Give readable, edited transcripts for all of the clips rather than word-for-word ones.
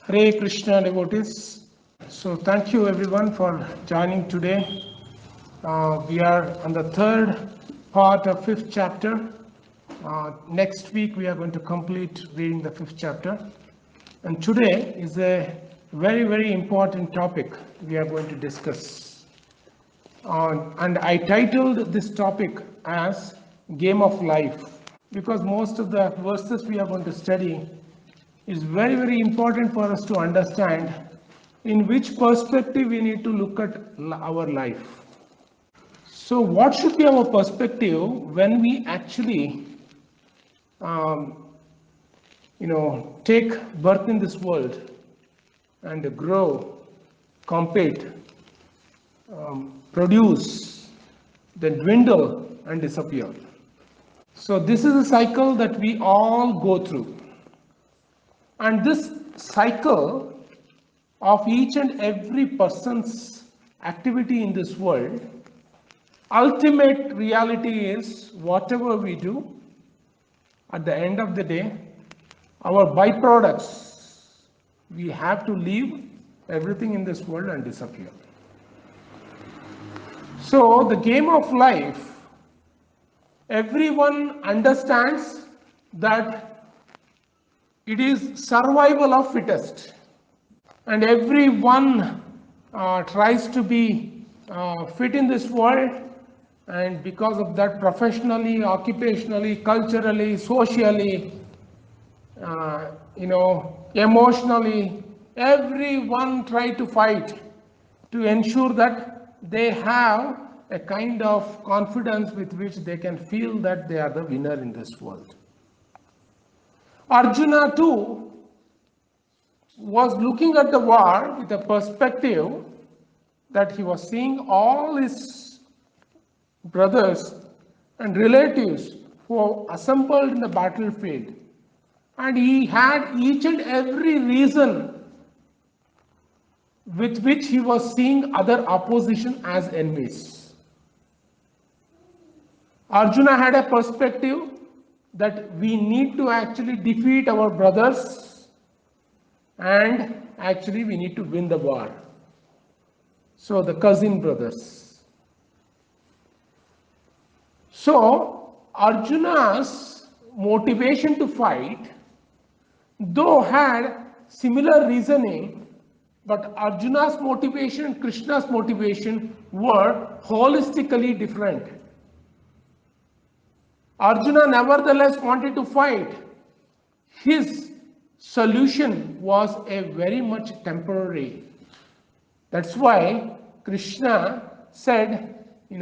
Hare Krishna devotees. So thank you everyone for joining today. We are on the third part of fifth chapter. Next week we are going to complete reading the fifth chapter. And today is a very important topic we are going to discuss. And I titled this topic as Game of Life because most of the verses we are going to study is very important for us to understand in which perspective we need to look at our life. So what should be our perspective when we actually take birth in this world and grow, compete, produce, then dwindle and disappear. So this is a cycle that we all go through. And this cycle of each and every person's activity in this world, ultimate reality is whatever we do, at the end of the day, our byproducts, we have to leave everything in this world and disappear. So the game of life, everyone understands that it is survival of fittest, and everyone tries to be fit in this world, and because of that, professionally, occupationally, culturally, socially, emotionally, everyone try to fight to ensure that they have a kind of confidence with which they can feel that they are the winner in this world. Arjuna too was looking at the war with a perspective that he was seeing all his brothers and relatives who were assembled in the battlefield, and he had each and every reason with which he was seeing other opposition as enemies. Arjuna had a perspective that we need to actually defeat our brothers and actually we need to win the war. So the cousin brothers. So Arjuna's motivation to fight, though had similar reasoning, but Arjuna's motivation and Krishna's motivation were holistically different. Arjuna nevertheless wanted to fight. His solution was a very much temporary. That's why Krishna said, he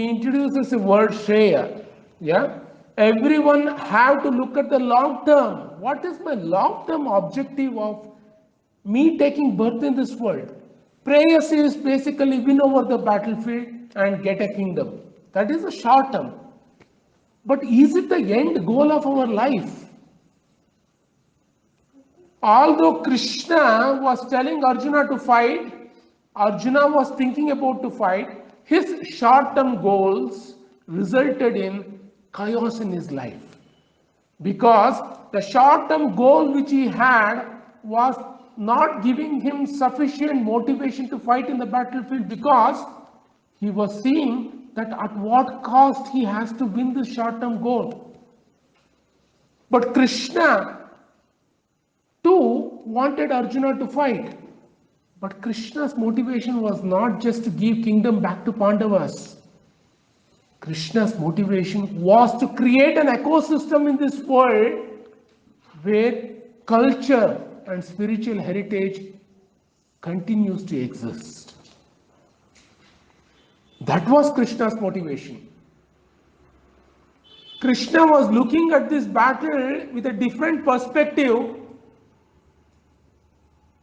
introduces the word Shreya. Yeah, everyone have to look at the long term. What is my long-term objective of me taking birth in this world? Prayers is basically win over the battlefield and get a kingdom. That is a short term. But is it the end goal of our life? Although Krishna was telling Arjuna to fight, Arjuna was thinking about to fight, his short-term goals resulted in chaos in his life. Because the short-term goal which he had was not giving him sufficient motivation to fight in the battlefield, because he was seeing that at what cost he has to win this short-term goal. But Krishna too wanted Arjuna to fight. But Krishna's motivation was not just to give kingdom back to Pandavas. Krishna's motivation was to create an ecosystem in this world where culture and spiritual heritage continues to exist. That was Krishna's motivation. Krishna was looking at this battle with a different perspective.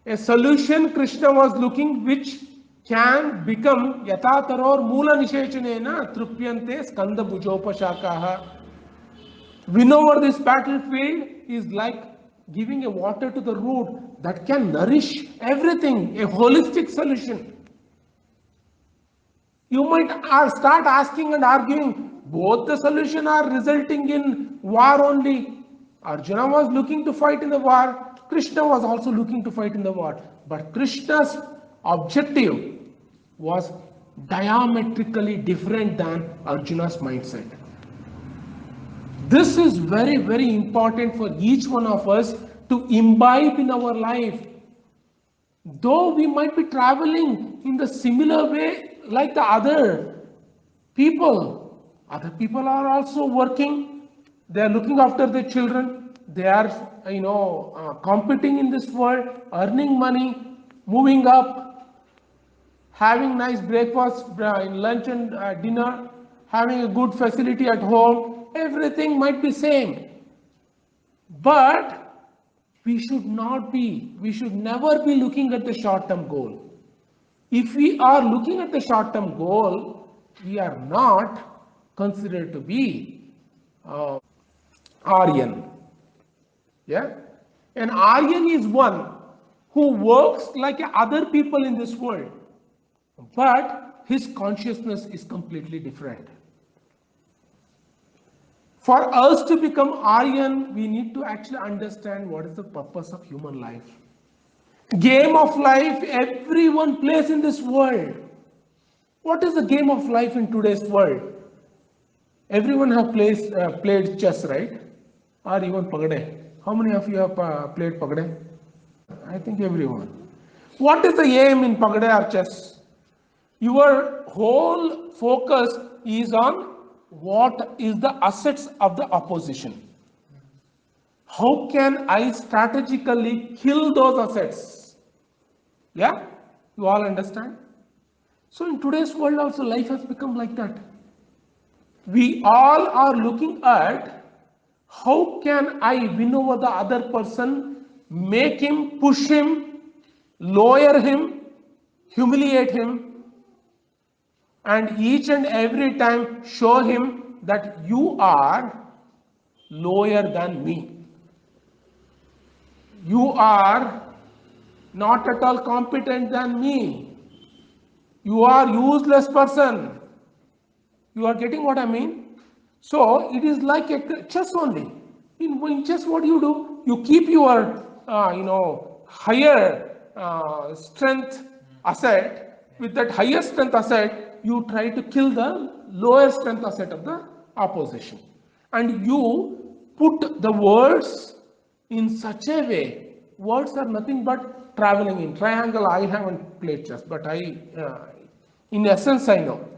A solution Krishna was looking which can become yatataror mula nishechanena trupyante skanda bhujopashakaha. Win over this battlefield is like giving a water to the root that can nourish everything, a holistic solution. You might start asking and arguing, both the solution are resulting in war only. Arjuna was looking to fight in the war, Krishna was also looking to fight in the war, but Krishna's objective was diametrically different than Arjuna's mindset. This is very, very important for each one of us to imbibe in our life. Though we might be traveling in the similar way like the other people are also working, they are looking after their children, they are competing in this world, earning money, moving up, having nice breakfast, lunch and dinner, having a good facility at home. Everything might be same, but we should never be looking at the short-term goal. If we are looking at the short-term goal, we are not considered to be Aryan. Yeah? An Aryan is one who works like other people in this world, but his consciousness is completely different. For us to become Aryan, we need to actually understand what is the purpose of human life. Game of life, everyone plays in this world. What is the game of life in today's world? Everyone have played chess, right? Or even Pagade. How many of you have played Pagade? I think everyone. What is the aim in Pagade or chess? Your whole focus is on what is the assets of the opposition. How can I strategically kill those assets? Yeah? You all understand? So in today's world also life has become like that. We all are looking at how can I win over the other person, make him, push him, lower him, humiliate him, and each and every time show him that you are lower than me. You are not at all competent than me. You are useless person. You are getting what I mean? So it is like a chess only. In chess, what do? You keep your higher strength asset. With that higher strength asset, you try to kill the lower strength asset of the opposition, and you put the words in such a way. Words are nothing but traveling in triangle. I haven't played chess, but in essence, I know.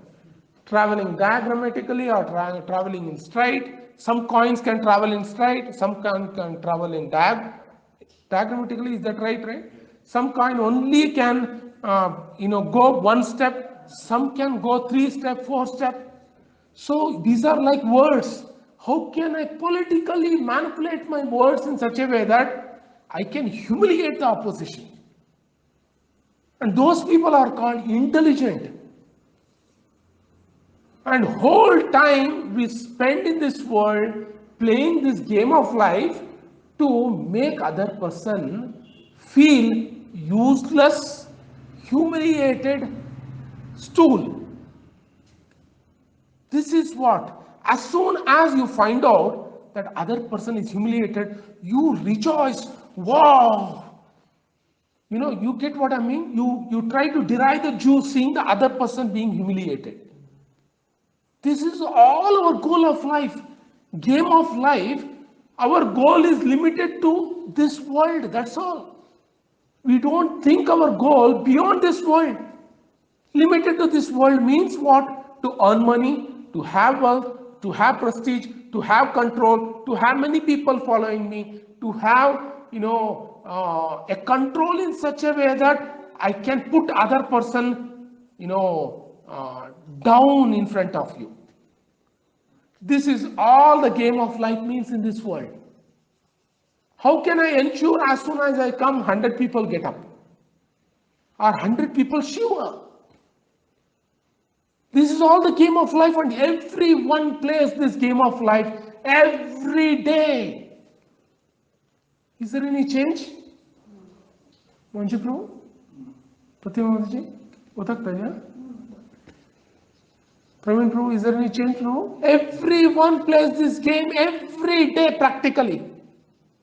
Traveling diagrammatically or traveling in straight. Some coins can travel in straight, some can travel in diagrammatically. Is that right? Some coin only can go one step, some can go 3 step, 4 step. So these are like words. How can I politically manipulate my words in such a way that I can humiliate the opposition? And those people are called intelligent. And whole time we spend in this world playing this game of life to make other person feel useless, humiliated, stool. This is what, as soon as you find out that other person is humiliated, you rejoice. Wow! You get what I mean? You try to derive the joy seeing the other person being humiliated. This is all our goal of life. Game of life, our goal is limited to this world, that's all. We don't think our goal beyond this world. Limited to this world means what? To earn money, to have wealth, to have prestige, to have control, to have many people following me, to have, a control in such a way that I can put other person, down in front of you. This is all the game of life means in this world. How can I ensure as soon as I come, 100 people get up? Or 100 people shiver? This is all the game of life, and everyone plays this game of life every day. Is there any change? Manju Prabhu? Pratima Mataji? Utakta, Praveen Prabhu, is there any change? No. Everyone plays this game every day practically.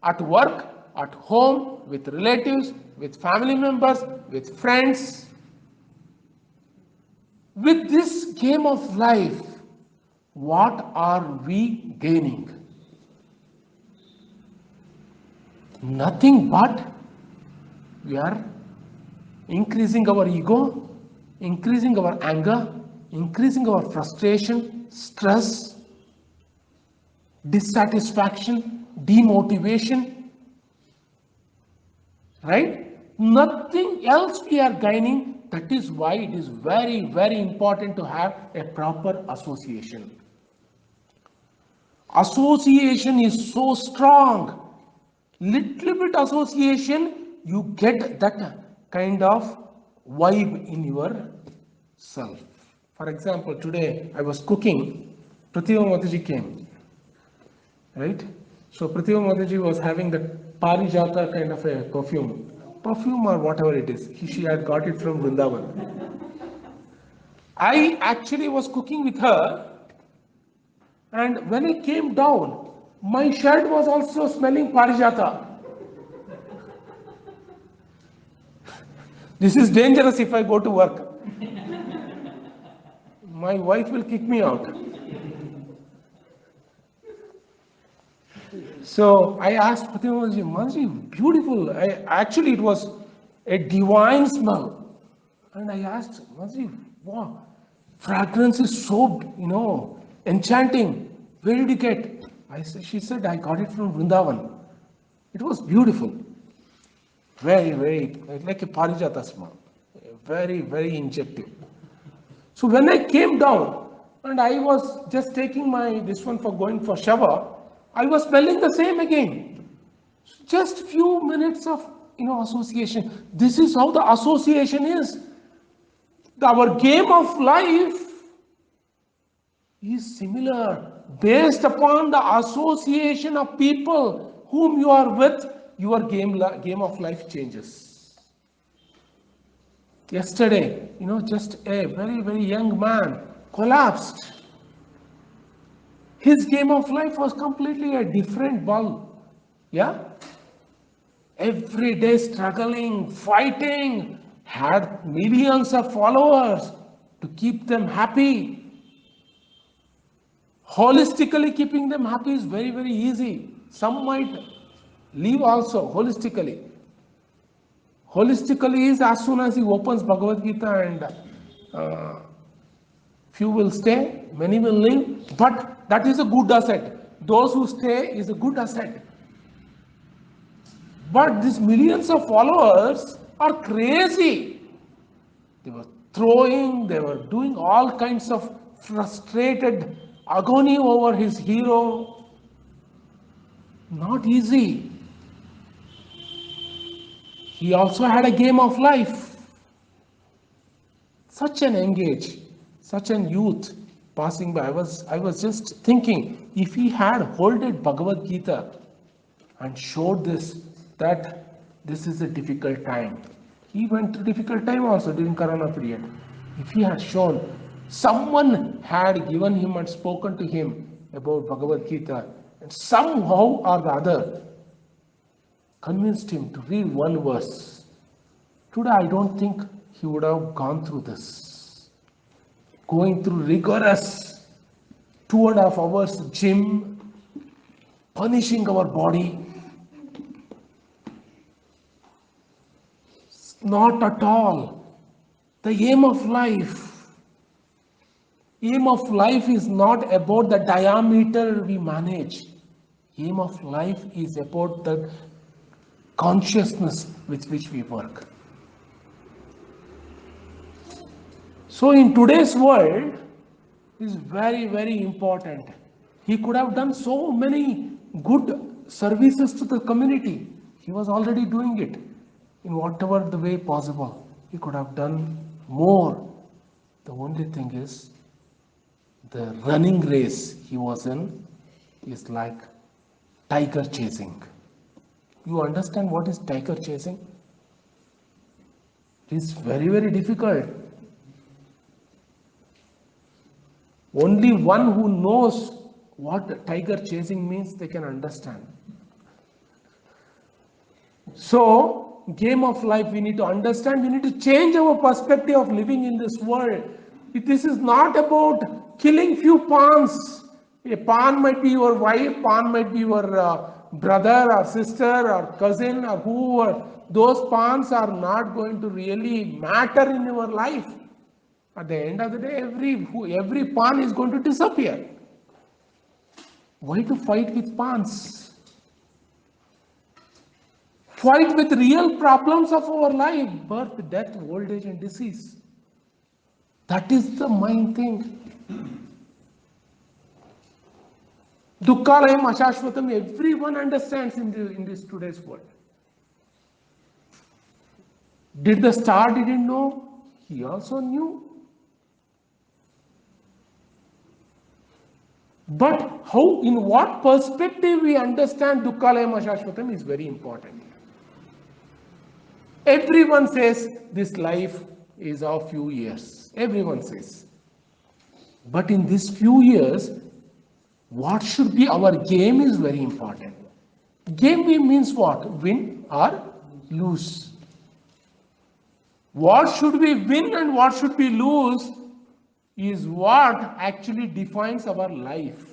At work, at home, with relatives, with family members, with friends. With this game of life, what are we gaining? Nothing but we are increasing our ego, increasing our anger, increasing our frustration, stress, dissatisfaction, demotivation, right? Nothing else we are gaining. That is why it is very, very important to have a proper association. Association is so strong. Little bit association, you get that kind of vibe in yourself. For example, today I was cooking, Pratibha Mataji came, right? So Pratibha Mataji was having that Parijata kind of a perfume or whatever it is. She had got it from Vrindavan. I actually was cooking with her, and when I came down, my shirt was also smelling Parijata. This is dangerous if I go to work. My wife will kick me out. So I asked Pratima Mataji, beautiful. Actually, it was a divine smell. And I asked, Mataji, wow, fragrance is so, enchanting. Where did you get? She said, I got it from Vrindavan. It was beautiful. Very, very, like a Parijata smell. Very, very injective. So when I came down and I was just taking this one for going for shower, I was smelling the same again. Just few minutes of association. This is how the association is. Our game of life is similar. Based upon the association of people whom you are with, your game of life changes. Yesterday, just a very, very young man collapsed. His game of life was completely a different ball. Yeah? Every day struggling, fighting, had millions of followers to keep them happy. Holistically keeping them happy is very, very easy. Some might leave also holistically. Holistically is as soon as he opens Bhagavad Gita and few will stay, many will leave, but that is a good asset. Those who stay is a good asset. But these millions of followers are crazy. They were throwing, they were doing all kinds of frustrated agony over his hero. Not easy. He also had a game of life. Such an engage, such an youth passing by. I was just thinking, if he had holded Bhagavad Gita and showed that this is a difficult time. He went through difficult time also during Corona period. If he had shown, someone had given him and spoken to him about Bhagavad Gita, and somehow or the other convinced him to read one verse. Today, I don't think he would have gone through this. Going through rigorous 2.5 hours gym, punishing our body. Not at all. The aim of life is not about the diameter we manage. Aim of life is about the consciousness with which we work. So in today's world, it is very, very important. He could have done so many good services to the community. He was already doing it in whatever the way possible. He could have done more. The only thing is, the running race he was in is like tiger chasing. You understand what is tiger chasing? It is very, very difficult. Only one who knows what tiger chasing means, they can understand. So, game of life, we need to understand, we need to change our perspective of living in this world. This is not about killing few pawns. A pawn might be your wife, pawn might be your brother or sister or cousin or whoever. Those pawns are not going to really matter in your life. At the end of the day, every pawn is going to disappear. Why to fight with pawns? Fight with real problems of our life: birth, death, old age, and disease. That is the main thing. Dukkalayam Ashashvatam, everyone understands in this today's world. Did the star didn't know? He also knew. But how, in what perspective we understand Dukkalayam Ashashvatam is very important. Everyone says this life is of few years. Everyone says. But in these few years, what should be our game is very important. Game means what? Win or lose. What should we win and what should we lose is what actually defines our life.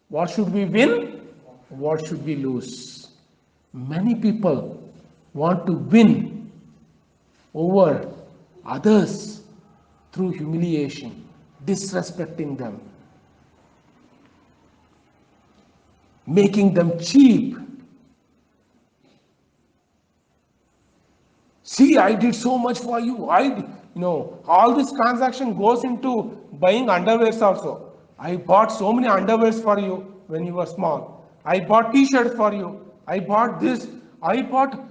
What should we win? What should we lose? Many people want to win over others through humiliation, disrespecting them, making them cheap. See, I did so much for you. All this transaction goes into buying underwears also. I bought so many underwears for you when you were small. I bought t-shirts for you. I bought this. I bought,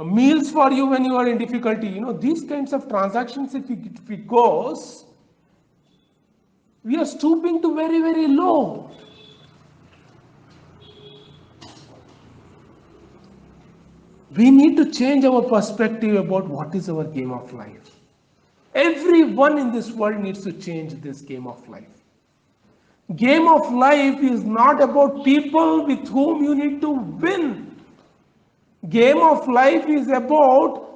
meals for you when you are in difficulty. These kinds of transactions, if it goes, we are stooping to very, very low. We need to change our perspective about what is our game of life. Everyone in this world needs to change this game of life. Game of life is not about people with whom you need to win. Game of life is about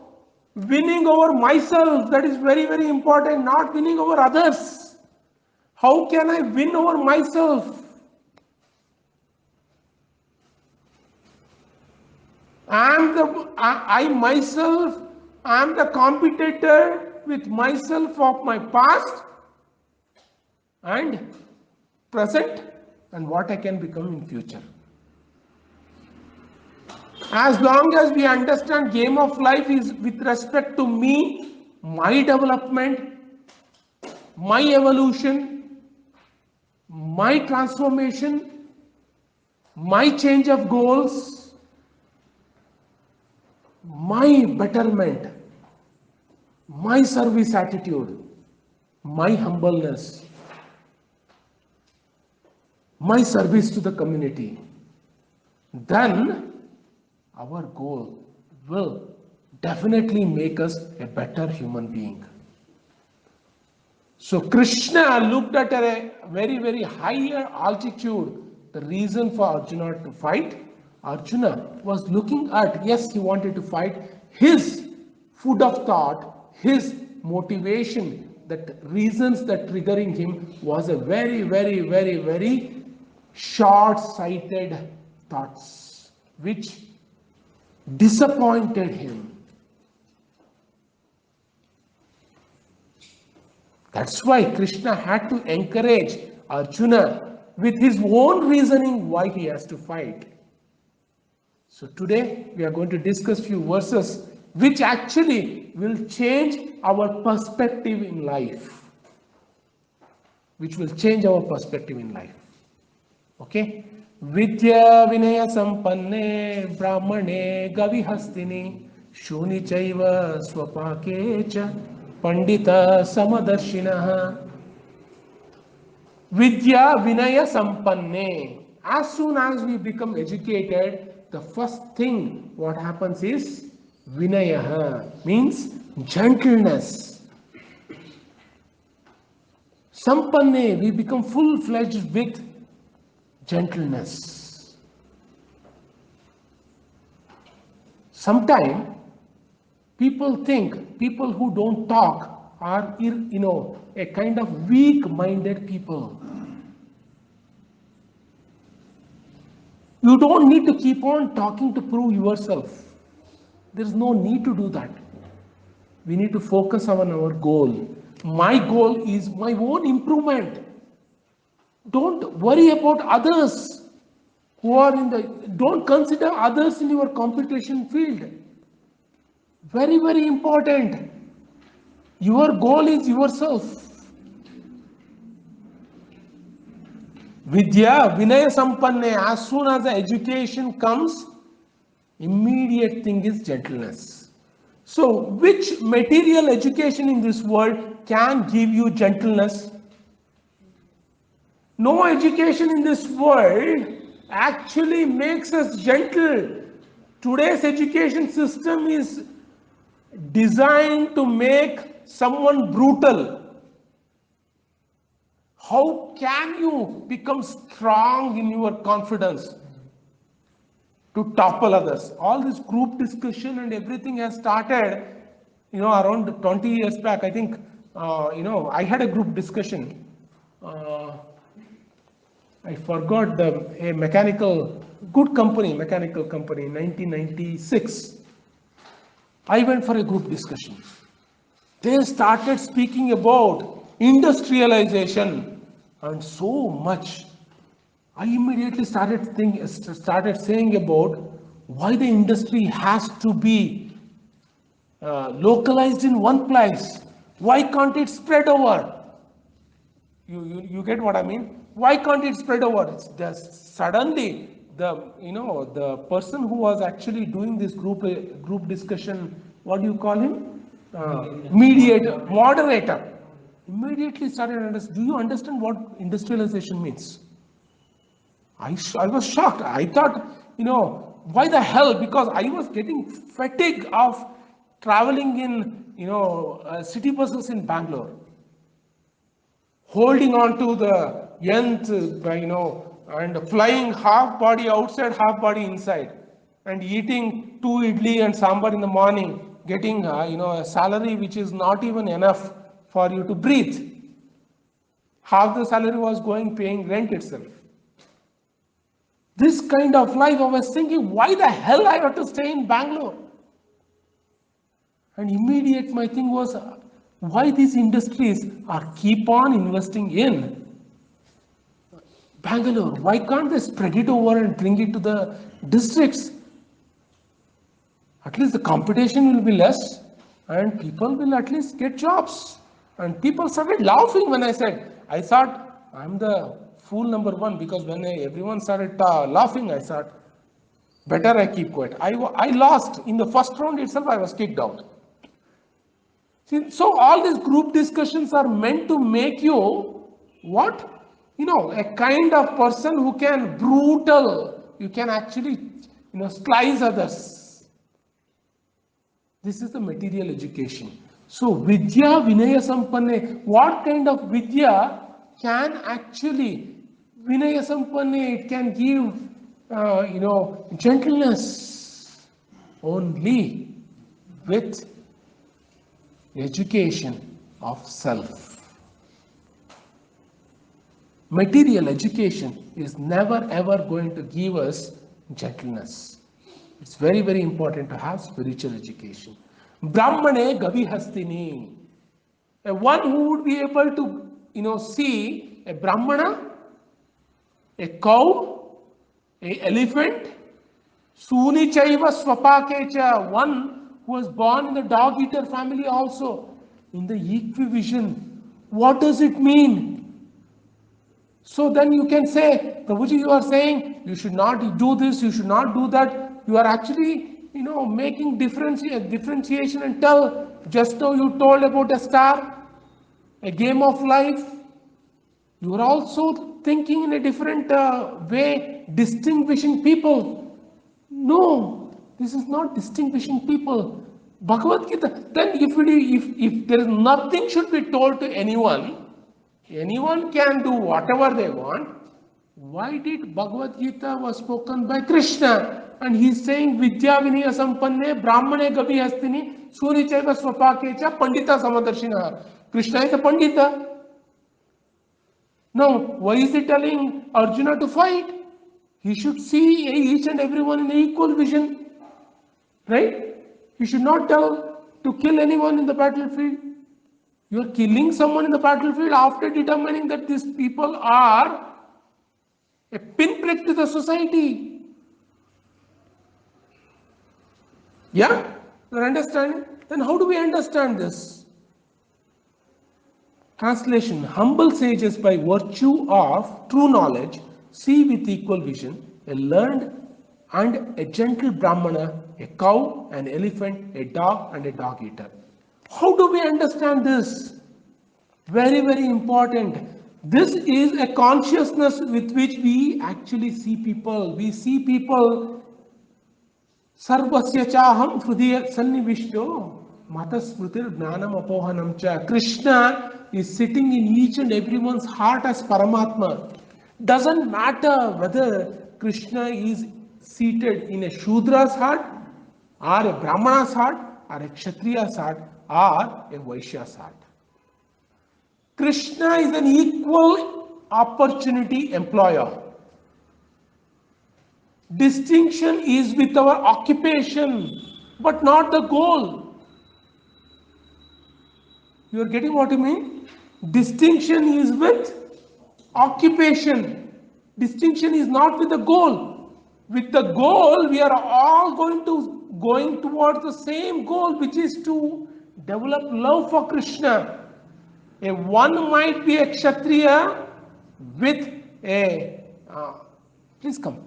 winning over myself. That is very, very important, not winning over others. How can I win over myself? I myself am the competitor with myself of my past and present and what I can become in future. As long as we understand game of life is with respect to me, my development, my evolution, my transformation, my change of goals, my betterment, my service attitude, my humbleness, my service to the community, then our goal will definitely make us a better human being. So Krishna looked at a very, very higher altitude. The reason for Arjuna to fight, Arjuna was looking at, yes, he wanted to fight. His food of thought, his motivation, that reasons that triggering him was a very, very, very, very short-sighted thoughts, which disappointed him. That's why Krishna had to encourage Arjuna with his own reasoning why he has to fight. So today we are going to discuss few verses which actually will change our perspective in life. Which will change our perspective in life. Okay? Vidya Vinaya Sampanne Brahmane Gavihastini Shuni Chaiva Swapakecha Pandita Samadarshinaha. Vidya Vinaya Sampanne. As soon as we become educated, the first thing what happens is Vinaya, means gentleness. Sampanne, we become full-fledged with gentleness. Sometimes people think people who don't talk are, a kind of weak-minded people. You don't need to keep on talking to prove yourself. There's no need to do that. We need to focus on our goal. My goal is my own improvement. Don't worry about others who are don't consider others in your competition field. Very, very important. Your goal is yourself. Vidya, Vinaya Sampanne, as soon as the education comes, immediate thing is gentleness. So, which material education in this world can give you gentleness? No education in this world actually makes us gentle. Today's education system is designed to make someone brutal. How can you become strong in your confidence to topple others? All this group discussion and everything has started, around 20 years back. I think, I had a group discussion. I forgot a mechanical company in 1996. I went for a group discussion. They started speaking about industrialization and so much. I immediately started saying about why the industry has to be localized in one place. Why can't it spread over? You get what I mean? Why can't it spread over? Suddenly the person who was actually doing this group discussion, what do you call him? Mediator, moderator. Immediately started. Do you understand what industrialization means? I was shocked. I thought, why the hell? Because I was getting fatigue of traveling in, city buses in Bangalore, holding on to the nth, and flying half body outside, half body inside, and eating 2 idli and sambar in the morning, getting, a salary which is not even enough for you to breathe. Half the salary was paying rent itself. This kind of life, I was thinking, why the hell I have to stay in Bangalore? And immediate my thing was, why these industries are keep on investing in Bangalore? Why can't they spread it over and bring it to the districts? At least the competition will be less and people will at least get jobs. And people started laughing when I said, I thought I'm the fool number one, because when everyone started laughing, I thought, better I keep quiet. I lost. In the first round itself, I was kicked out. See, so all these group discussions are meant to make you what? A kind of person who can you can actually, slice others. This is the material education. So Vidya Vinaya Sampanne, what kind of Vidya can actually, Vinaya Sampanne, it can give, gentleness only with education of self. Material education is never ever going to give us gentleness. It's very, very important to have spiritual education. Brahmane Gavihastini. One who would be able to, see a Brahmana, a cow, a elephant, Suni Chaiva Swapakecha, one who was born in the dog eater family also, in the equivision. What does it mean? So then you can say, Prabhuji, you are saying you should not do this, you should not do that. You are actually, making differentiation and tell, just now you told about a star, a game of life. You are also thinking in a different way, distinguishing people. No, this is not distinguishing people. Bhagavad Gita, then if there is nothing should be told to anyone can do whatever they want. Why did Bhagavad Gita was spoken by Krishna? And he's saying Vidya Vinaya Sampanne Brahmane Gavi Hastini Surichaiva Swapakecha Pandita Samadarshina. Krishna is a Pandita. Now, why is he telling Arjuna to fight? He should see each and everyone in equal vision. Right? He should not tell to kill anyone in the battlefield. You are killing someone in the battlefield after determining that these people are a pinprick to the society. Yeah? You are understanding? Then how do we understand this? Translation: humble sages by virtue of true knowledge see with equal vision a learned and a gentle Brahmana, a cow, an elephant, a dog, and a dog eater. How do we understand this? Very, very important. This is a consciousness with which we actually see people. We see people sarvasya chaham hrudaya sannivishto matasmrutir jnanam apohanam cha. Krishna is sitting in each and everyone's heart as Paramatma. Doesn't matter whether Krishna is seated in a Shudra's heart or a Brahmana's heart or a Kshatriya's heart or a Vaishya's heart. Krishna is an equal opportunity employer. Distinction is with our occupation, but not the goal. You are getting what I mean? Distinction is with occupation. Distinction is not with the goal. With the goal, we are all going towards the same goal, which is to develop love for Krishna. One might be a Kshatriya with a please come.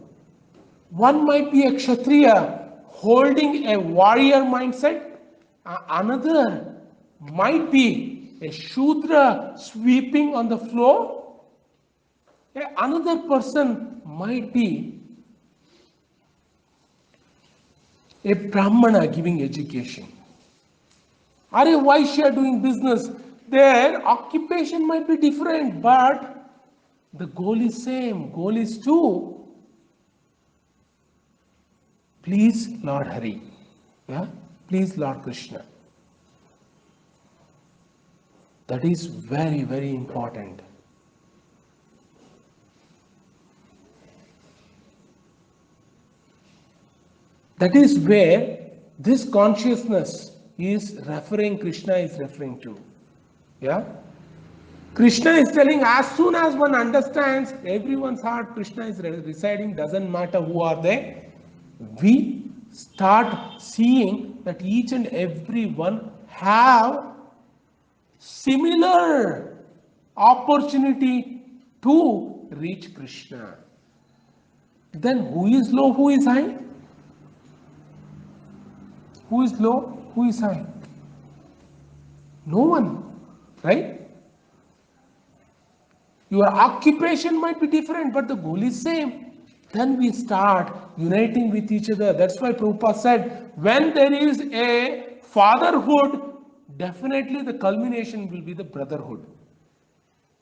One might be a Kshatriya holding a warrior mindset. Another might be a Shudra sweeping on the floor. Another person might be a Brahmana giving education, or a Vaishya doing business. Their occupation might be different, but the goal is same. Goal is to please Lord Hari. Yeah? Please Lord Krishna. That is very, very important. That is where this consciousness is referring, Krishna is referring to. Yeah? Krishna is telling, as soon as one understands everyone's heart, Krishna is residing, doesn't matter who are they, we start seeing that each and every one have similar opportunity to reach Krishna. Then who is low, who is high? Who is low, who is high? No one, right? Your occupation might be different, but the goal is same. Then we start uniting with each other. That's why Prabhupada said, when there is a fatherhood, definitely the culmination will be the brotherhood.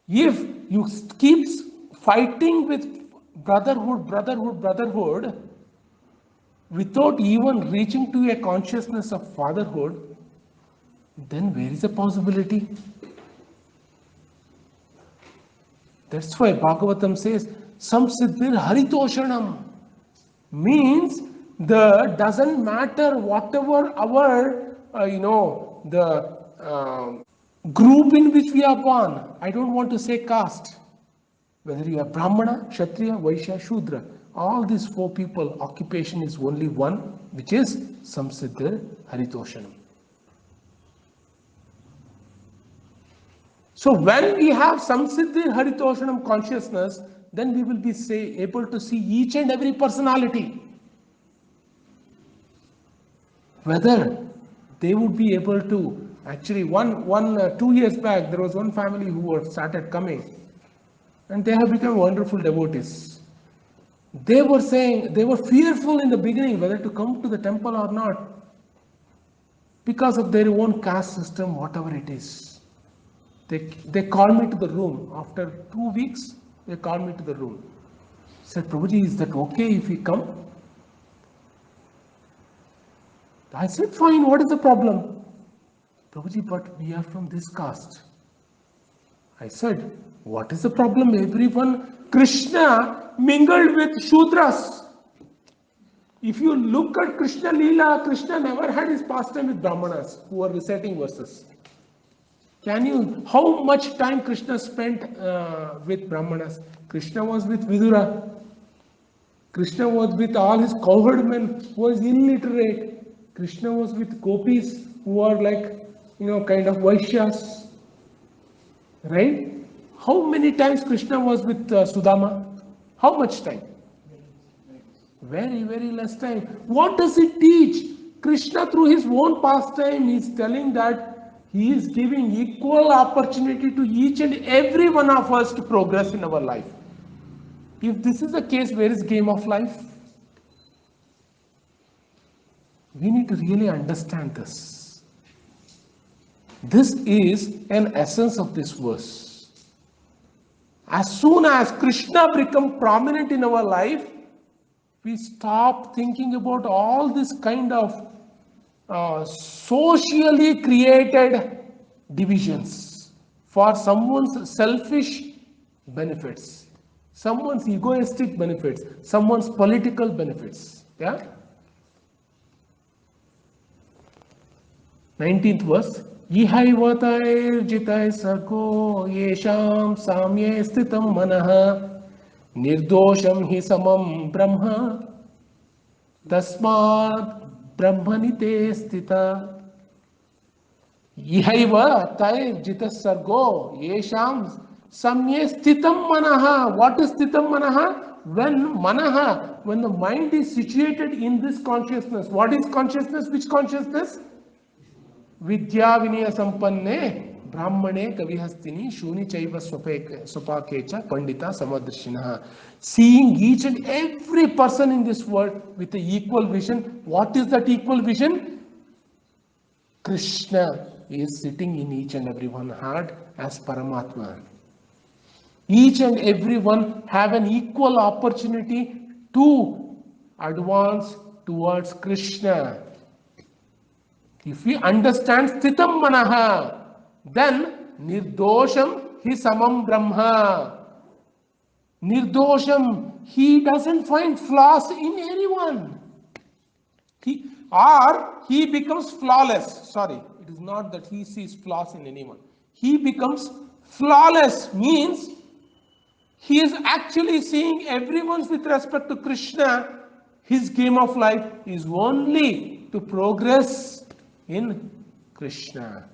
If you keep fighting with brotherhood, without even reaching to a consciousness of fatherhood, then where is the possibility? That's why Bhagavatam says, Samsiddhir Haritoshanam, means the doesn't matter whatever our the group in which we are born. I don't want to say caste. Whether you are Brahmana, Kshatriya, Vaishya, Shudra, all these four people, occupation is only one, which is Samsiddhir Haritoshanam. So when we have Samsiddhir Haritoshanam consciousness, then we will be able to see each and every personality. Whether they would be able to, actually 2 years back, there was one family who started coming and they have become wonderful devotees. They were saying, they were fearful in the beginning whether to come to the temple or not because of their own caste system, whatever it is. They called me to the room. After 2 weeks, they called me to the room. said, Prabhuji, is that okay if we come? I said, fine, what is the problem? Prabhuji, but we are from this caste. I said, what is the problem? Everyone, Krishna mingled with Shudras. If you look at Krishna Leela, Krishna never had his pastime with Brahmanas who are reciting verses. How much time Krishna spent with Brahmanas? Krishna was with Vidura. Krishna was with all his cowherd men who was illiterate. Krishna was with gopis who are like, kind of Vaishyas. Right? How many times Krishna was with Sudama? How much time? Very, very less time. What does it teach? Krishna, through his own pastime, is telling that he is giving equal opportunity to each and every one of us to progress in our life. If this is the case, where is game of life? We need to really understand this. This is an essence of this verse. As soon as Krishna becomes prominent in our life, we stop thinking about all this kind of socially created divisions for someone's selfish benefits, someone's egoistic benefits, someone's political benefits. Yeah? 19th verse. Ihaivatairjitai sargo yesham samye sthitam manaha निर्दोषम ही समम ब्रह्म तस्मात् ब्रह्मनिते स्थिता इहैव तैर्जित सर्गो येषाम सम्ये स्थितम मनः. What is स्थितम मनः? When the mind is situated in this consciousness. What is consciousness? Which consciousness? Vidya vinaya sampanne Brahmane Kavihastini Shuni Chaiva Swapakecha Pandita Samadrishinaha. Seeing each and every person in this world with an equal vision. What is that equal vision? Krishna is sitting in each and every one heart as Paramatma. Each and every one have an equal opportunity to advance towards Krishna. If we understand Sthitam Manaha, then Nirdosham Hi Samam Brahma. Nirdosham, he doesn't find flaws in anyone. He becomes flawless. Sorry, it is not that he sees flaws in anyone. He becomes flawless, means he is actually seeing everyone's with respect to Krishna. His game of life is only to progress in Krishna.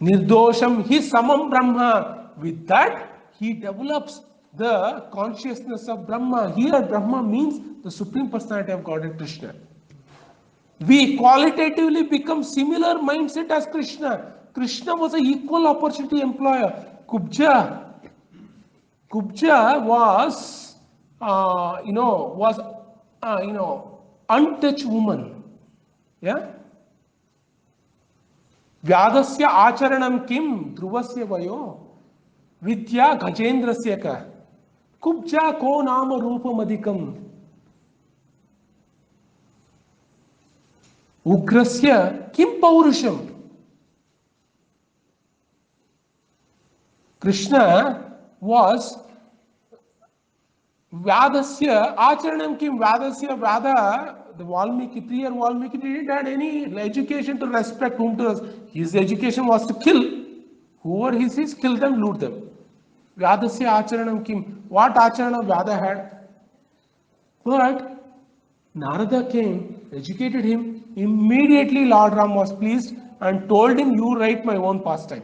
Nirdosham Hi Samam Brahma. With that, he develops the consciousness of Brahma. Here, Brahma means the Supreme Personality of Godhead, Krishna. We qualitatively become similar mindset as Krishna. Krishna was an equal opportunity employer. Kubja was, untouched woman. Yeah. Vyadasya acharanam kim dhruvasya vayo vidya gajendrasya ka kubja ko nama rupamadikam ugrasya kim paurusham. Krishna was Vyadasya acharanam kim. Vyada, the Valmiki, 3-year Valmiki didn't have any education to respect whom to respect. His education was to kill. Whoever he sees, kill them, loot them. Vyadasya acharanam kim. What acharana Vyada had? But Narada came, educated him. Immediately Lord Ram was pleased and told him, you write my own pastime.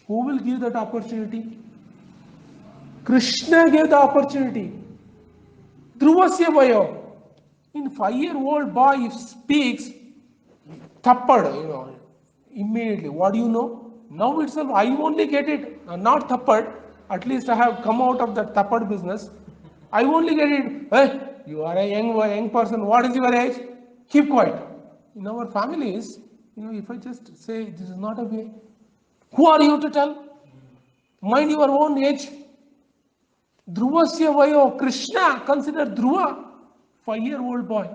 Who will give that opportunity? Krishna gave the opportunity. Dhruvasya vayo. In 5-year-old boy, if speaks, thappad, immediately. What do you know? Now itself, I only get it. Not thappad. At least I have come out of the thappad business. I only get it. Hey, you are a young person. What is your age? Keep quiet. In our families, if I just say this is not a way, who are you to tell? Mind your own age. Dhruvasya vayo, Krishna, consider Dhruva, 5-year-old boy.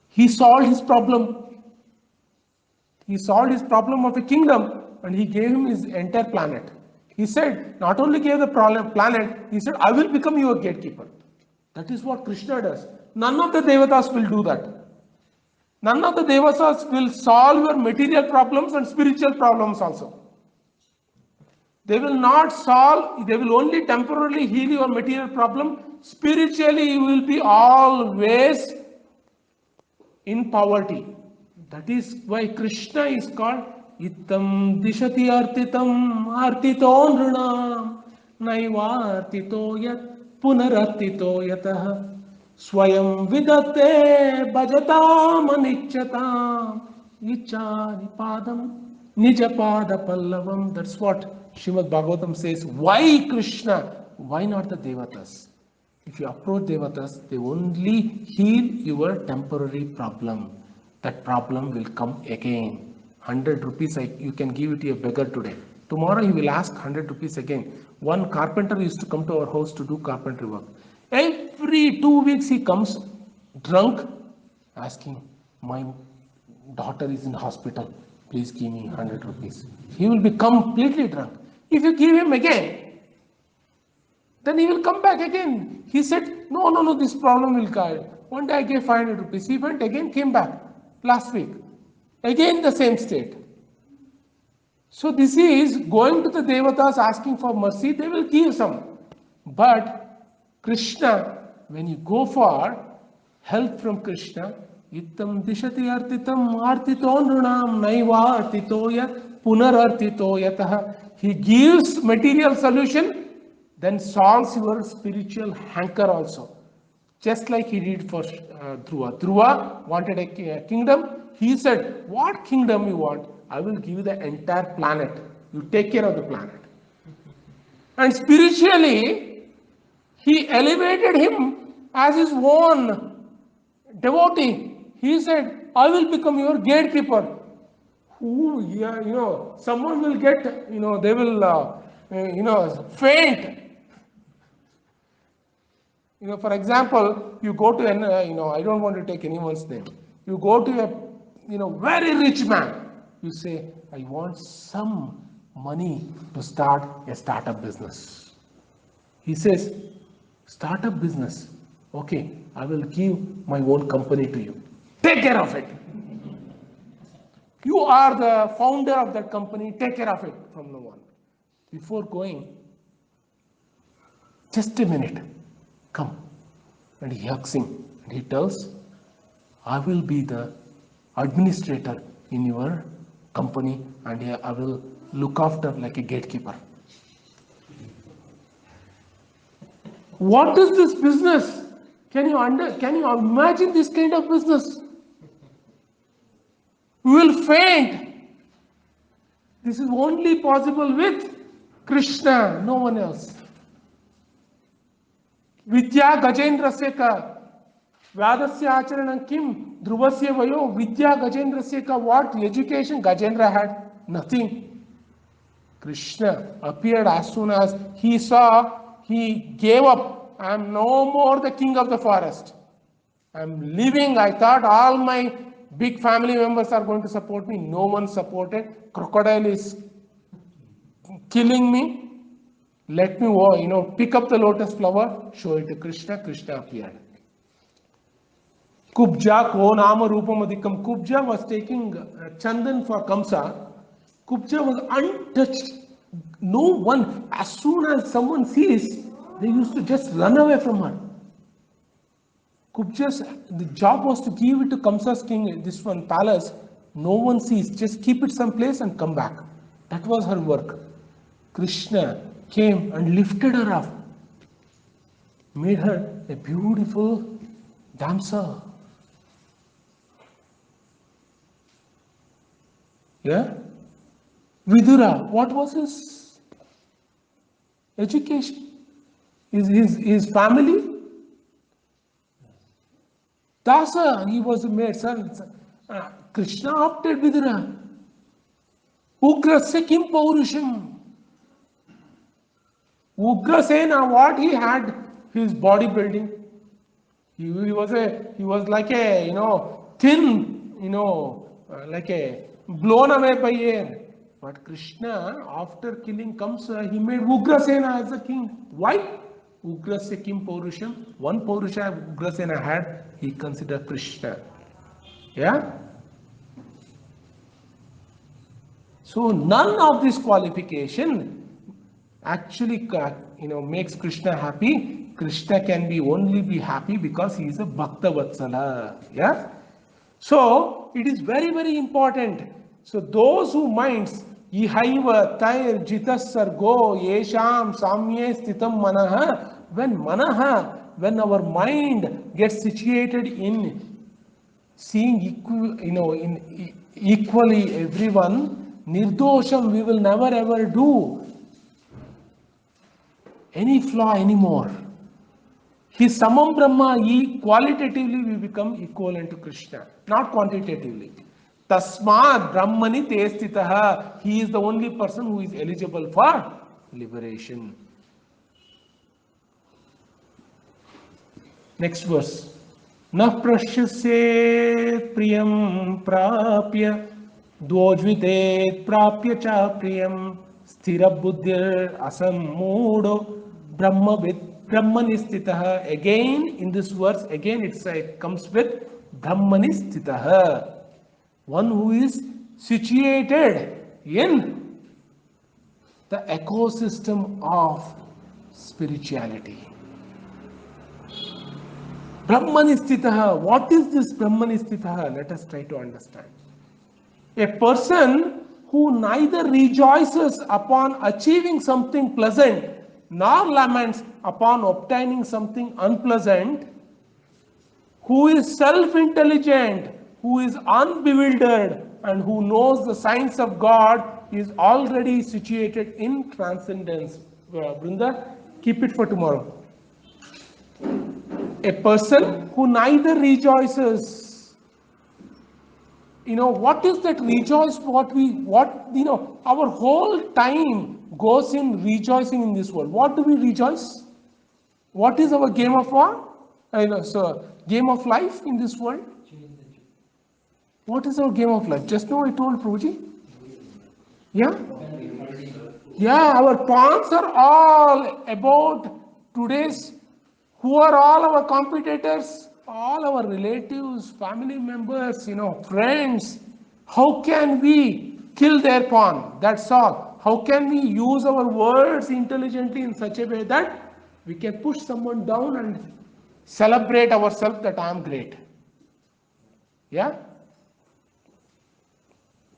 He solved his problem. He solved his problem of a kingdom and he gave him his entire planet. He said, not only gave the planet, he said, I will become your gatekeeper. That is what Krishna does. None of the devatas will do that. None of the devatas will solve your material problems and spiritual problems also. They will not solve, they will only temporarily heal your material problem. Spiritually, you will be always in poverty. That is why Krishna is called Ittam Dishati Artitam Artito Nrunam Naivartito Yat Punarartito Yatah Swayam Vidate Bhajatam Anichatam Ichani Padam Nijapada Pallavam. That's what Srimad Bhagavatam says. Why Krishna? Why not the Devatas? If you approach Devatas, they only heal your temporary problem. That problem will come again. 100 rupees, you can give it to a beggar today. Tomorrow he will ask 100 rupees again. One carpenter used to come to our house to do carpentry work. Every 2 weeks he comes drunk, asking, my daughter is in hospital, please give me 100 rupees. He will be completely drunk. If you give him again, then he will come back again. He said, no, this problem will go. One day I gave 500 rupees. He went again, came back last week. Again the same state. So this is going to the Devatas asking for mercy, they will give some. But Krishna, when you go for help from Krishna, Ittam Dishati Artitam Artito Nrunam Naiva Artito Yat Punarartito Yatah. He gives material solution, then solves your spiritual hanker also. Just like he did for Dhruva. Dhruva wanted a kingdom. He said, what kingdom you want? I will give you the entire planet. You take care of the planet. And spiritually, he elevated him as his own devotee. He said, I will become your gatekeeper. Someone will get, they will, faint. For example, you go to an, I don't want to take anyone's name. You go to a, very rich man. You say, I want some money to start a startup business. He says, startup business. Okay, I will give my own company to you. Take care of it. You are the founder of that company. Take care of it from now on. Before going, just a minute. Come. And he hugs him and he tells, I will be the administrator in your company and I will look after like a gatekeeper. What is this business? Can you imagine this kind of business? You will faint. This is only possible with Krishna, no one else. Vidya Gajendrasya ka Vyadasya Acharanam kim Dhruvasya vayo Vidya Gajendrasya ka. What education Gajendra had? Nothing. Krishna appeared as soon as he saw, he gave up. I am no more the king of the forest. I am leaving. I thought all my big family members are going to support me. No one supported. Crocodile is killing me. Let me, pick up the lotus flower, show it to Krishna. Krishna appeared. Kubja ko nama rupam adhikam. Kubja was taking chandan for Kamsa. Kubja was untouched. No one, as soon as someone sees, they used to just run away from her. Kubja's, the job was to give it to Kamsa's king, this one palace. No one sees, just keep it someplace and come back. That was her work. Krishna came and lifted her up, made her a beautiful damsel. Yeah? Vidura, what was his education? His family? Dasa, he was a maid son. Krishna opted Vidura. Ugrasya kim paurusham. Ugrasena, what he had, his bodybuilding. He was like a, thin, like a blown away by air. But Krishna, after killing Kamsa, he made Ugrasena as a king. Why? Ugrasya Kim Paurusham. One Paurusha Ugrasena had, he considered Krishna. Yeah? So none of this qualification actually makes Krishna happy. Krishna can only be happy because he is a Bhakta Vatsala. Yeah? So it is very, very important. So those who minds ihaiva tair jitas sargo yesham samye sthitam manaha, when our mind gets situated in seeing equally everyone, nirdosham, we will never ever do any flaw anymore. His Samam Brahma, qualitatively we become equivalent to Krishna, not quantitatively. Tasmad Brahmani Testitaha, he is the only person who is eligible for liberation. Next verse. Na prashyase priyam prapya dvojvitet prapya cha priyam sthira buddhir asammudo brahmavid Brahmanistitaha. Again in this verse, again it comes with Brahmanistitaha. One who is situated in the ecosystem of spirituality. Brahmanistitaha. What is this Brahmanistitaha? Let us try to understand. A person who neither rejoices upon achieving something pleasant nor laments upon obtaining something unpleasant, who is self-intelligent, who is unbewildered, and who knows the signs of God, is already situated in transcendence. Brinda, keep it for tomorrow. A person who neither rejoices, what is that rejoice? Our whole time goes in rejoicing in this world. What do we rejoice? What is our game of war? Game of life in this world? What is our game of life? Just now I told Prabhuji. Yeah? Yeah, our pawns are all about today's, who are all our competitors? All our relatives, family members, friends. How can we kill their pawn? That's all. How can we use our words intelligently in such a way that we can push someone down and celebrate ourselves that I am great? Yeah?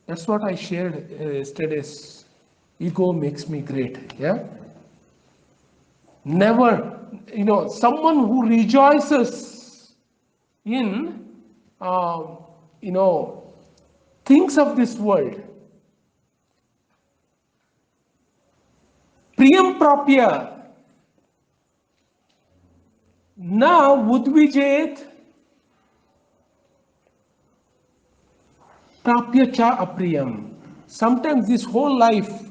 That's what I shared yesterday's. Ego makes me great. Yeah? Never, someone who rejoices in, things of this world. Priyam prapya. Na udvijet prapya cha apriyam. Sometimes this whole life,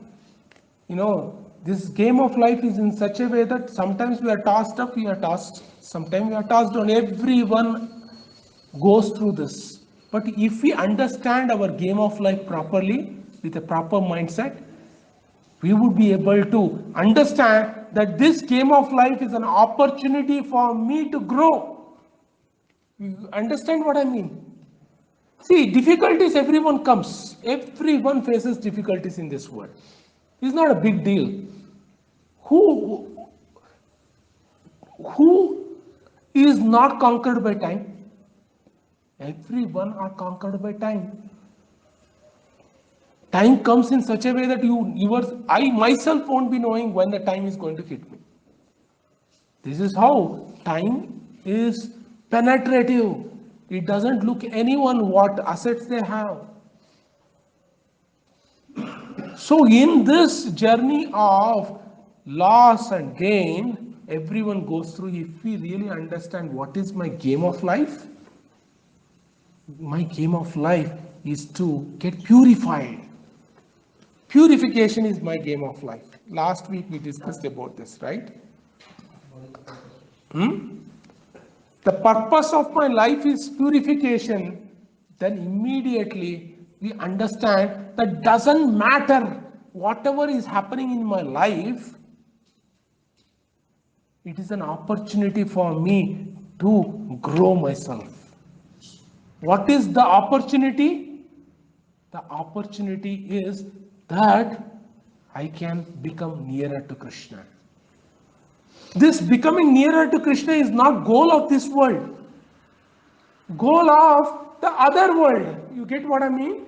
this game of life is in such a way that sometimes we are tossed up, we are tossed. Sometimes we are tossed down. Everyone goes through this. But if we understand our game of life properly, with a proper mindset, we would be able to understand that this game of life is an opportunity for me to grow. You understand what I mean? See, difficulties, everyone comes. Everyone faces difficulties in this world. It's not a big deal. Who is not conquered by time? Everyone are conquered by time. Time comes in such a way that I myself won't be knowing when the time is going to hit me. This is how time is penetrative. It doesn't look anyone what assets they have. So in this journey of loss and gain, everyone goes through. If we really understand what is my game of life, my game of life is to get purified. Purification is my game of life. Last week we discussed about this, right? The purpose of my life is purification. Then immediately we understand that doesn't matter whatever is happening in my life, it is an opportunity for me to grow myself. What is the opportunity? The opportunity is that I can become nearer to Krishna. This becoming nearer to Krishna is not goal of this world. Goal of the other world. You get what I mean?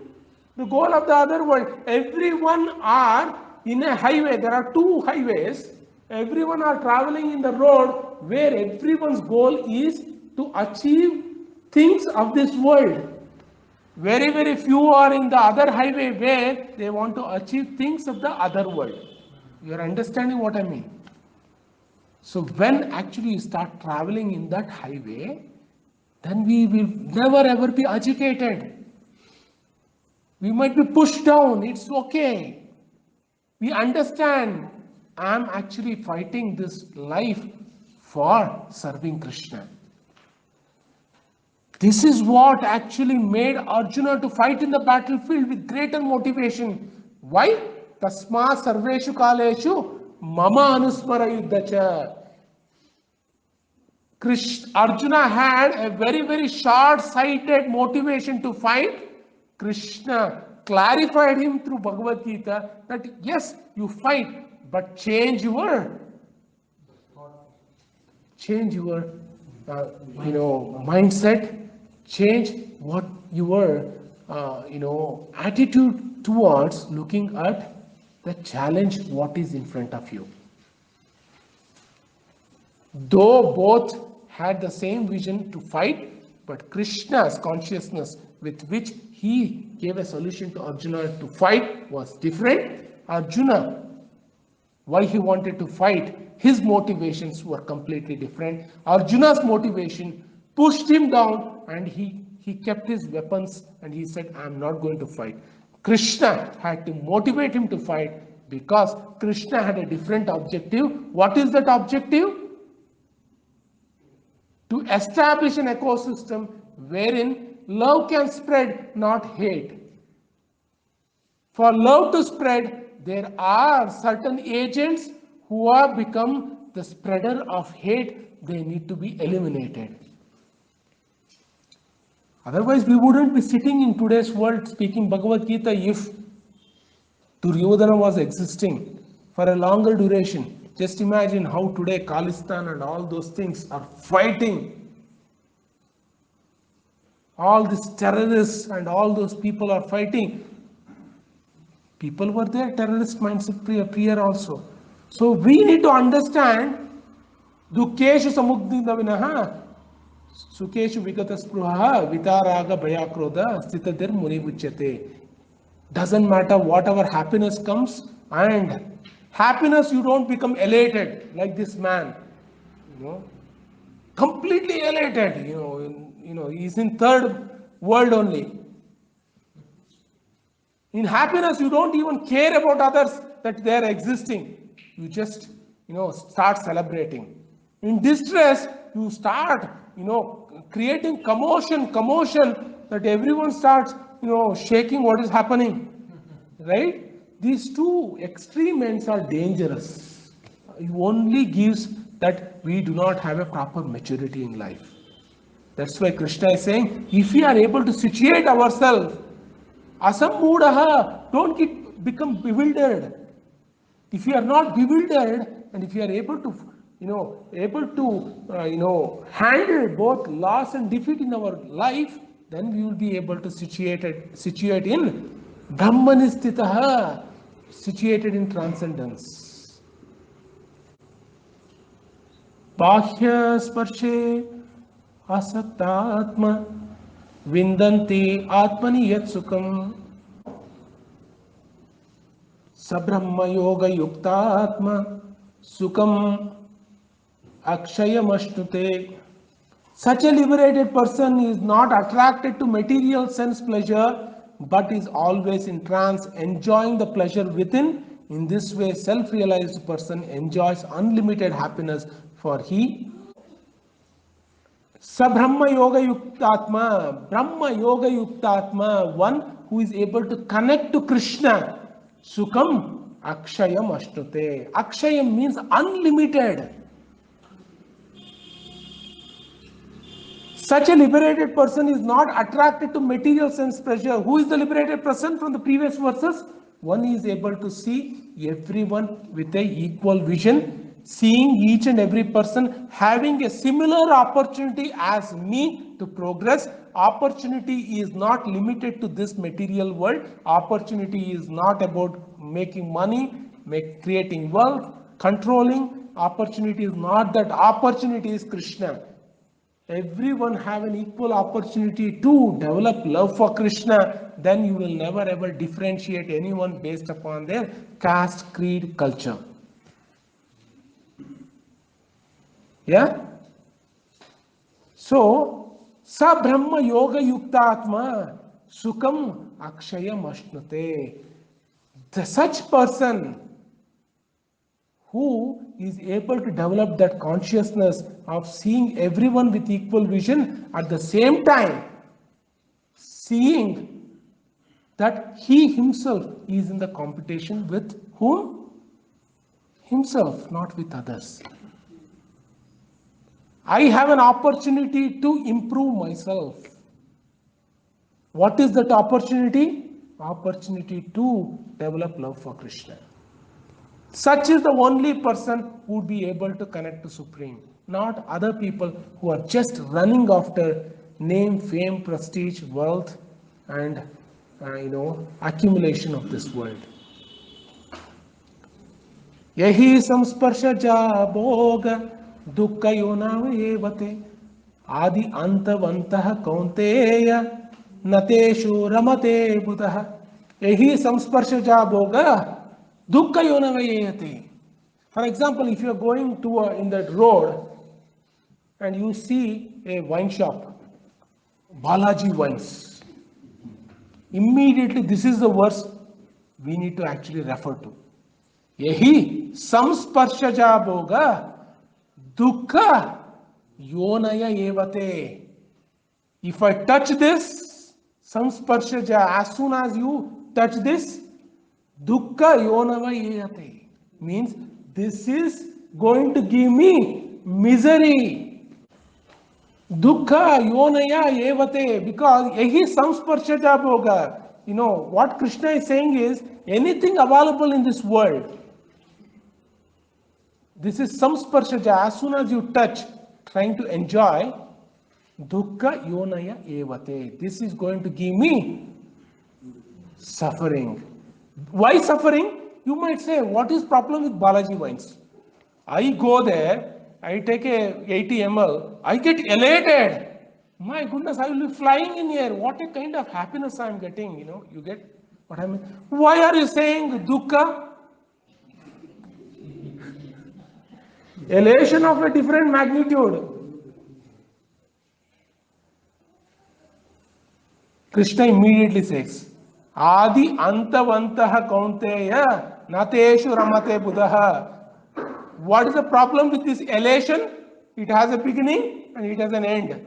The goal of the other world. Everyone are in a highway. There are two highways. Everyone are traveling in the road where everyone's goal is to achieve things of this world. Very, very few are in the other highway where they want to achieve things of the other world. You are understanding what I mean? So when actually you start traveling in that highway, then we will never ever be agitated. We might be pushed down, it's okay. We understand I am actually fighting this life for serving Krishna. This is what actually made Arjuna to fight in the battlefield with greater motivation. Why? Tasma sarveshu kaleshu mama anusmara yuddhacha. Arjuna had a very, very short-sighted motivation to fight. Krishna clarified him through Bhagavad Gita that yes, you fight, but change your mindset, change what your attitude towards looking at the challenge what is in front of you. Though both had the same vision to fight, but Krishna's consciousness with which he gave a solution to Arjuna to fight was different. Arjuna, why he wanted to fight, his motivations were completely different. Arjuna's motivation pushed him down and he kept his weapons and he said, I am not going to fight. Krishna had to motivate him to fight because Krishna had a different objective. What is that objective? To establish an ecosystem wherein love can spread, not hate. For love to spread, there are certain agents who have become the spreader of hate. They need to be eliminated. Otherwise, we wouldn't be sitting in today's world speaking Bhagavad Gita if Duryodhana was existing for a longer duration. Just imagine how today Khalistan and all those things are fighting. All these terrorists and all those people are fighting. People were there, terrorist mindset prior also. So we need to understand Dukkeshu samugdhita vinaha Sukeshu vigata spruha vitaraga bhayakroda sthitadir muni uchyate. Doesn't matter whatever happiness comes, and happiness you don't become elated like this man, completely elated, he's in third world only. In happiness you don't even care about others that they are existing. You just start celebrating. In distress you start creating commotion that everyone starts shaking what is happening, right? These two extreme ends are dangerous. It only gives that we do not have a proper maturity in life. That's why Krishna is saying, if we are able to situate ourselves, asammudaha, don't become bewildered. If you are not bewildered, and if you are able to handle both loss and defeat in our life, then we will be able to situate in Brahmanistitaha, situated in transcendence. Bahya sparshe asaktatma vindanti atmani yat sukham sabrahma yoga yuktatma sukham akshayam. Such a liberated person is not attracted to material sense pleasure but is always in trance, enjoying the pleasure within. In this way, self-realized person enjoys unlimited happiness, for he Sabrahma Yoga Yuktatma, Brahma Yoga Yuktatma, one who is able to connect to Krishna, Sukham Akshayam Ashnute. Akshayam means unlimited. Such a liberated person is not attracted to material sense pleasure. Who is the liberated person from the previous verses? One is able to see everyone with a equal vision, seeing each and every person having a similar opportunity as me to progress. Opportunity is not limited to this material world. Opportunity is not about making money, creating wealth, controlling. Opportunity is not that. Opportunity is Krishna. Everyone have an equal opportunity to develop love for Krishna, then you will never ever differentiate anyone based upon their caste, creed, culture. Yeah? So, sa brahma yoga yuktatma sukham akshayam ashnute. Such person who is able to develop that consciousness of seeing everyone with equal vision, at the same time seeing that he himself is in the competition with whom? Himself, not with others. I have an opportunity to improve myself. What is that opportunity? Opportunity to develop love for Krishna. Such is the only person who would be able to connect to Supreme, not other people who are just running after name, fame, prestige, wealth, and accumulation of this world. Yahi samsparshaja bhoga dukkha yonavevate adi antavantah kaunteya nateshu ramate buddha. Yahi samsparshaja bhoga dukkha yonavayate. For example, if you are going to in that road and you see a wine shop, Balaji Wines, immediately this is the verse we need to actually refer to. Yahi samsparshaja bhoga dukkha yonaya evate. If I touch this, samsparshaja, as soon as you touch this, dukkha yonavayate, means this is going to give me misery. Dukkha yonaya evate, because yahi samsparshaja bhoga. What Krishna is saying is, anything available in this world, this is samsparshaja, as soon as you touch, trying to enjoy, dukkha yonaya evate. This is going to give me suffering. Why suffering? You might say, what is problem with Balaji Wines? I go there, I take a 80 ml, I get elated. My goodness, I will be flying in here. What a kind of happiness I am getting, you get what I mean. Why are you saying dukkha? Elation of a different magnitude. Krishna immediately says, Adi antavantaha kaunteya nateshu ramate buddha. What is the problem with this elation? It has a beginning and it has an end.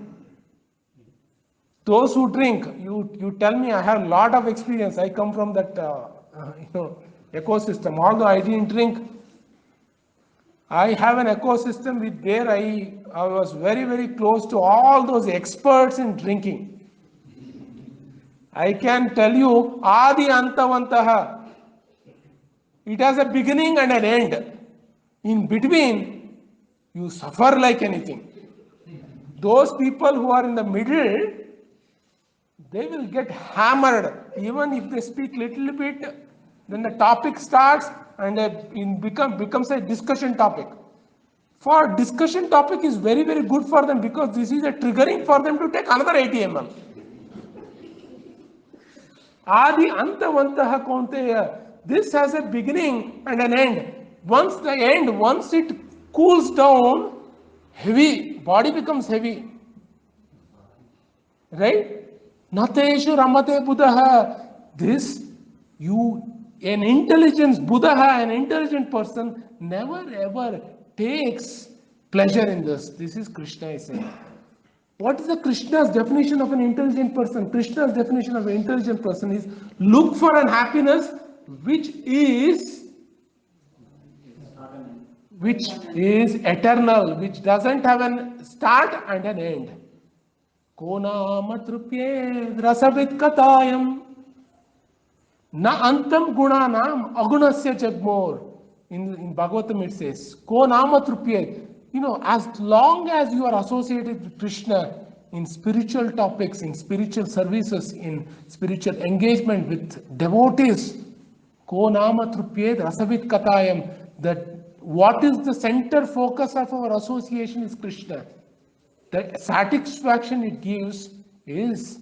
Those who drink, you tell me, I have a lot of experience. I come from that ecosystem. Although I didn't drink, I have an ecosystem with where I was very, very close to all those experts in drinking. I can tell you, Adi Antavantaha. It has a beginning and an end. In between, you suffer like anything. Those people who are in the middle, they will get hammered. Even if they speak little bit, then the topic starts and it becomes a discussion topic. For discussion topic is very, very good for them, because this is a triggering for them to take another 80 ml. Adi antavantaha kaunteya. This has a beginning and an end. Once it cools down, heavy, body becomes heavy. Right? Nateshu ramate buddha. This, an intelligence Buddha, an intelligent person never ever takes pleasure in this. This is Krishna is saying. What is the Krishna's definition of an intelligent person? Krishna's definition of an intelligent person is look for an happiness which is eternal, which doesn't have a start and an end. Konama trupye rasavit katayam na antam gunanam agunasya jagmor. In Bhagavatam it says, Konama trupye. As long as you are associated with Krishna in spiritual topics, in spiritual services, in spiritual engagement with devotees, Konama trupye rasavit katayam, that what is the center focus of our association is Krishna. The satisfaction it gives is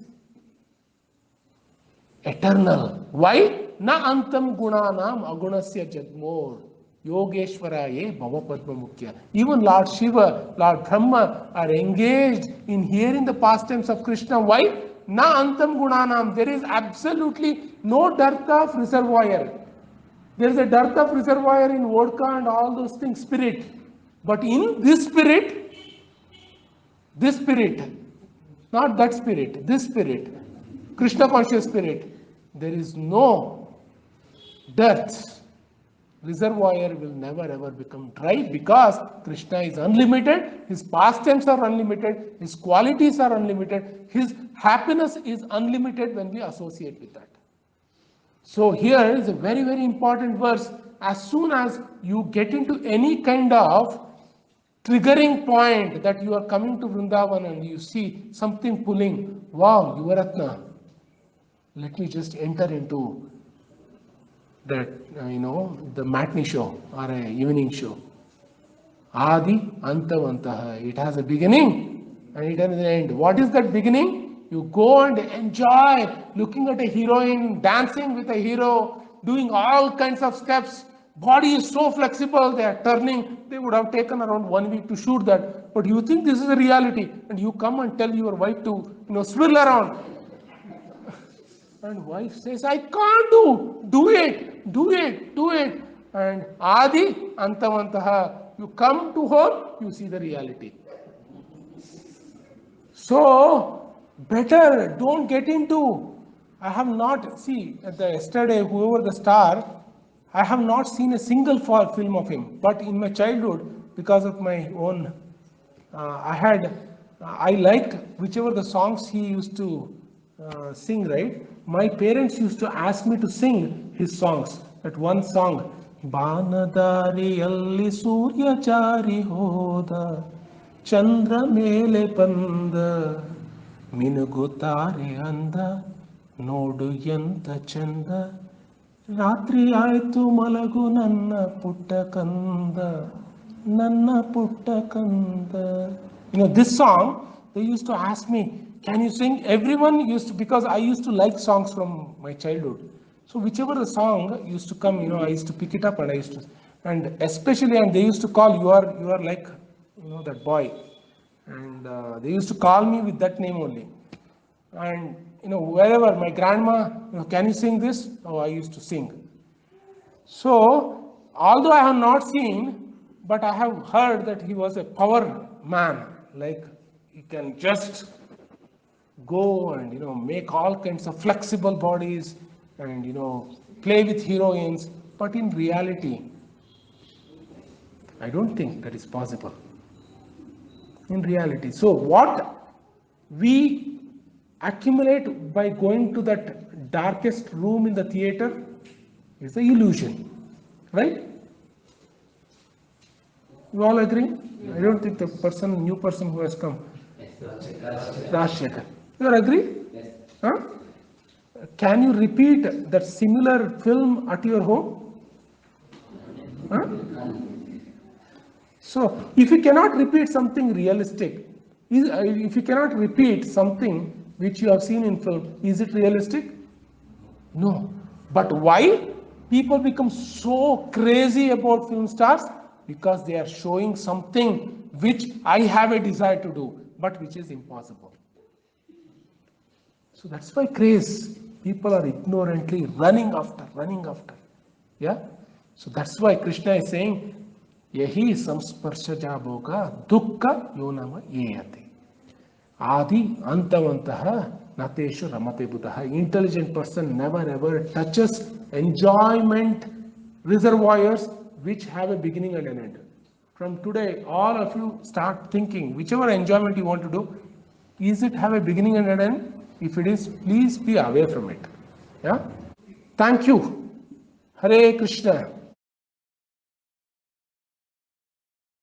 eternal. Why? Na antam gunanam agunasya jagmor. Yogeshwaraye Bhava Padma Mukhya. Even Lord Shiva, Lord Brahma are engaged in hearing the pastimes of Krishna. Why? Na antam gunanam. There is absolutely no dearth of reservoir. There is a dearth of reservoir in vodka and all those things, spirit. But in this spirit, not that spirit, this spirit, Krishna conscious spirit, there is no dearth. Reservoir will never ever become dry because Krishna is unlimited, his pastimes are unlimited, his qualities are unlimited, his happiness is unlimited when we associate with that. So here is a very, very important verse. As soon as you get into any kind of triggering point that you are coming to Vrindavan and you see something pulling, wow, Yuvaratna, let me just enter into that, the matinee show or a evening show. Adi Antavantaha. It has a beginning and it has an end. What is that beginning? You go and enjoy looking at a heroine, dancing with a hero, doing all kinds of steps. Body is so flexible, they are turning. They would have taken around 1 week to shoot that. But you think this is a reality and you come and tell your wife to, swivel around. And wife says, I can't do it. And Adi Antavantaha, you come to home, you see the reality. So, better don't get into, I have not, yesterday, whoever the star, I have not seen a single film of him. But in my childhood, because of my own, I liked whichever the songs he used to sing, right? My parents used to ask me to sing his songs. That one song, Banadariyalli Surya Chari Hoda, Chandra Mele Panda, Minugutare Anda, Nodu Yanta Chanda, Ratri Aitu Malagu Nanna Puttakanda, Nanna Puttakanda. This song, they used to ask me, can you sing? Everyone used to, because I used to like songs from my childhood. So whichever the song used to come, I used to pick it up and I used to, and especially, and they used to call, you are like, that boy. And they used to call me with that name only. And, wherever my grandma, can you sing this? Oh, I used to sing. So, although I have not seen, but I have heard that he was a power man. Like, he can just go and make all kinds of flexible bodies and play with heroines, but in reality I don't think that is possible in reality. So what we accumulate by going to that darkest room in the theater is the illusion, right? You all agree? I don't think the new person who has come, Rajshekhar. You agree? Yes. Huh? Can you repeat that similar film at your home? Huh? So, if you cannot repeat something realistic, if you cannot repeat something which you have seen in film, is it realistic? No. But why people become so crazy about film stars? Because they are showing something which I have a desire to do, but which is impossible. So that's why craze. People are ignorantly running after. Yeah? So that's why Krishna is saying, Yahi samsparshaja bhoga dukkha yonama yeyate. Adi antavantaha nateshu ramate buddha. Intelligent person never ever touches enjoyment reservoirs which have a beginning and an end. From today, all of you start thinking, whichever enjoyment you want to do, is it have a beginning and an end? If it is, please be away from it. Yeah? Thank you. Hare Krishna.